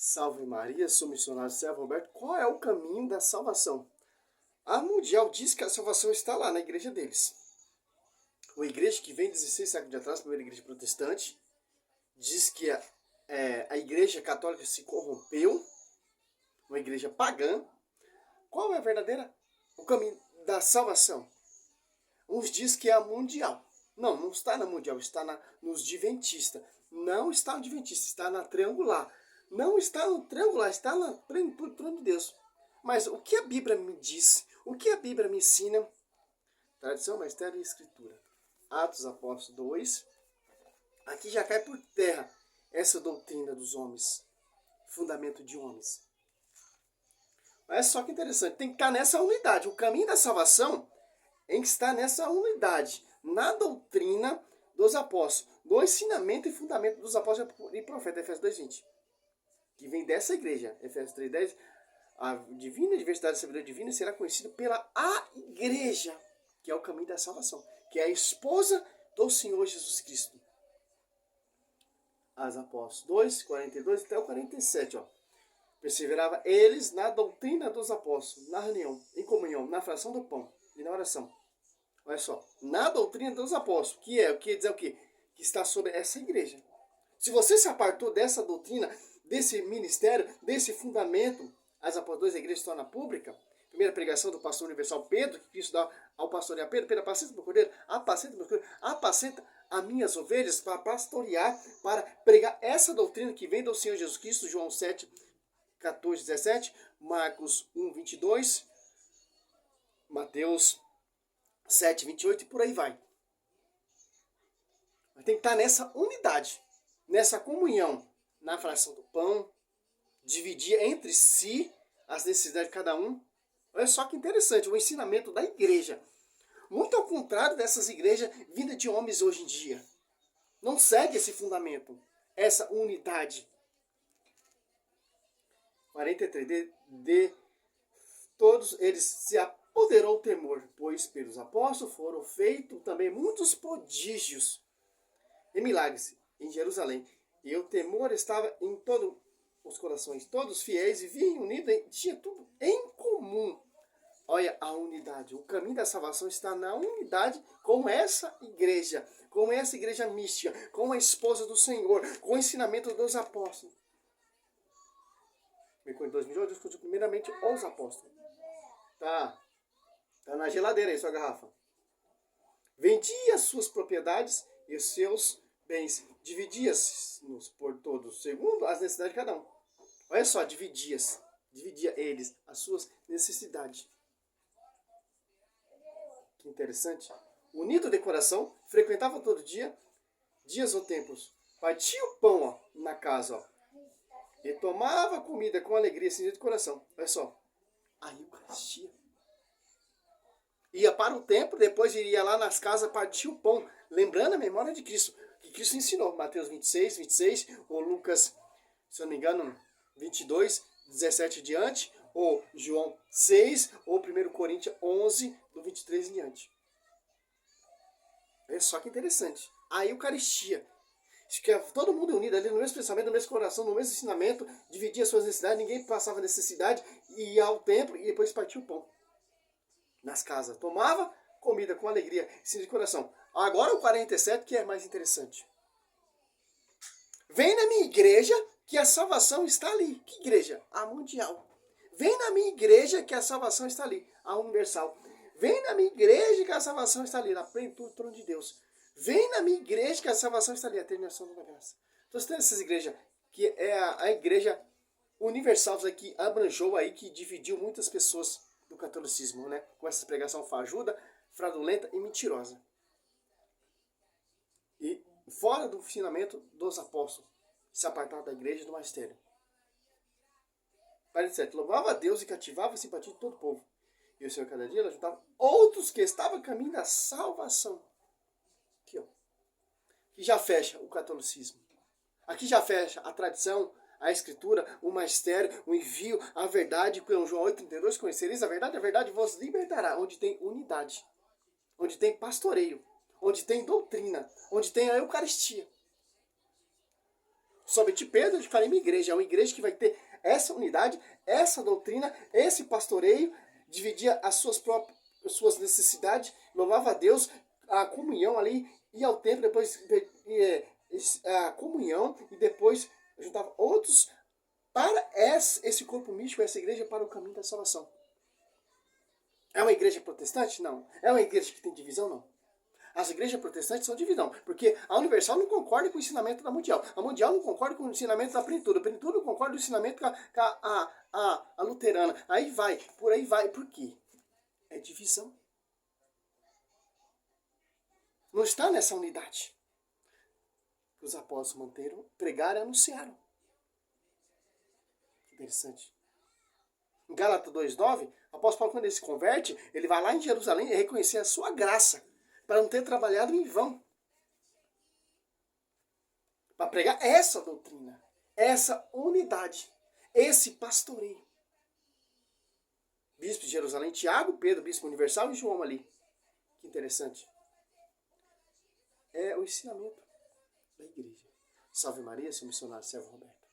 Salve Maria, sou missionário Sérgio Roberto. Qual é o caminho da salvação? A Mundial diz que a salvação está lá na igreja deles. Uma igreja que vem 16 séculos atrás, a primeira igreja protestante, diz que a igreja católica se corrompeu, uma igreja pagã. Qual é o caminho da salvação? Uns diz que é a Mundial. Não, não está na Mundial, está nos Adventistas. Não está no Adventista, está na Triangular. Não está no Triangular, está na plenitude do trono de Deus. Mas o que a Bíblia me diz? O que a Bíblia me ensina? Tradição, mistério e escritura. Atos dos Apóstolos 2. Aqui já cai por terra essa doutrina dos homens. Fundamento de homens. Olha só que interessante. Tem que estar nessa unidade. O caminho da salvação tem que estar nessa unidade. Na doutrina dos apóstolos. No ensinamento e fundamento dos apóstolos e profetas. Efésios 2:20. Que vem dessa igreja. Efésios 3:10. A divina diversidade da sabedoria divina será conhecida pela a igreja, que é o caminho da salvação, que é a esposa do Senhor Jesus Cristo. As Apóstolos 2, 42 até o 47, ó. Perseverava eles na doutrina dos apóstolos, na reunião, em comunhão, na fração do pão e na oração. Olha só, na doutrina dos apóstolos, que diz o quê? Que está sobre essa igreja. Se você se apartou dessa doutrina, desse ministério, desse fundamento, as Apóstolos 2, a igreja se torna pública. Primeira pregação do pastor universal Pedro, que Cristo dá ao pastorear Pedro. Pedro, apacenta meu cordeiro, apacenta meu cordeiro, apacenta as minhas ovelhas para pastorear, para pregar essa doutrina que vem do Senhor Jesus Cristo. João 7, 14, 17, Marcos 1, 22, Mateus 7, 28 e por aí vai. Mas tem que estar nessa unidade, nessa comunhão, na fração do pão, dividir entre si as necessidades de cada um. Olha só que interessante, o ensinamento da igreja. Muito ao contrário dessas igrejas vindas de homens hoje em dia. Não segue esse fundamento, essa unidade. 43. De todos eles se apoderou o temor, pois pelos apóstolos foram feitos também muitos prodígios e milagres em Jerusalém. E o temor estava em todos os corações, todos fiéis, e viviam unidos, tinha tudo em comum. Olha a unidade. O caminho da salvação está na unidade com essa igreja mística, com a esposa do Senhor, com o ensinamento dos apóstolos. Em 2008, eu discuti primeiramente os apóstolos. Tá na geladeira aí, sua garrafa. Vendia as suas propriedades e os seus bens, dividia-nos por todos, segundo as necessidades de cada um. Olha só, dividia eles as suas necessidades. Que interessante. Unido de coração, frequentava todo dia, dias ou tempos. Partia o pão, ó, na casa, ó, e tomava comida com alegria, sem de coração. Olha só, a Eucaristia. Ia para o templo, depois iria lá nas casas, partia o pão, lembrando a memória de Cristo, que Cristo ensinou. Mateus 26, 26, ou Lucas, se eu não me engano, 22, 17 em diante, ou João 6, ou 1 Coríntios 11, do 23 em diante. Olha só que interessante. A Eucaristia. Ficava todo mundo unido ali no mesmo pensamento, no mesmo coração, no mesmo ensinamento, dividia suas necessidades, ninguém passava necessidade, ia ao templo e depois partia o pão. Nas casas. Tomava comida com alegria, sim, de coração. Agora o 47, que é mais interessante. Vem na minha igreja que a salvação está ali. Que igreja? A mundial. Vem na minha igreja que a salvação está ali. A universal. Vem na minha igreja que a salvação está ali. Na plenitude do trono de Deus. Vem na minha igreja que a salvação está ali. A terminação da graça. Então você tem essas igrejas, que é a igreja universal que abranjou aí, que dividiu muitas pessoas do catolicismo, né? Com essa pregação fajuda, fraudulenta e mentirosa. E fora do ensinamento dos apóstolos, se apartava da igreja e do magistério. 47. Louvava a Deus e cativava a simpatia de todo o povo. E o Senhor cada dia juntava outros que estavam a caminho da salvação. Aqui, ó. Que já fecha o catolicismo. Aqui já fecha a tradição, a escritura, o magistério, o envio, a verdade. Com João 8,32, conhecereis a verdade vos libertará. Onde tem unidade, onde tem pastoreio, onde tem doutrina, onde tem a Eucaristia. Somente Pedro, eu falei, minha igreja. É uma igreja que vai ter essa unidade, essa doutrina, esse pastoreio, dividia as suas necessidades, louvava a Deus, a comunhão ali, ia ao templo, depois a comunhão, e depois juntava outros para esse corpo místico, essa igreja para o caminho da salvação. É uma igreja protestante? Não. É uma igreja que tem divisão? Não. As igrejas protestantes são divisão, porque a Universal não concorda com o ensinamento da Mundial. A Mundial não concorda com o ensinamento da Plenitude. A Plenitude não concorda com o ensinamento com a Luterana. Aí vai, por aí vai. Por quê? É divisão. Não está nessa unidade. Os apóstolos manteram, pregaram e anunciaram. Interessante. Em Gálatas 2,9, o apóstolo Paulo, quando ele se converte, ele vai lá em Jerusalém e reconhecer a sua graça, para não ter trabalhado em vão. Para pregar essa doutrina, essa unidade, esse pastoreio. Bispo de Jerusalém, Tiago, Pedro, bispo universal, e João ali. Que interessante. É o ensinamento da igreja. Salve Maria, seu missionário, servo Roberto.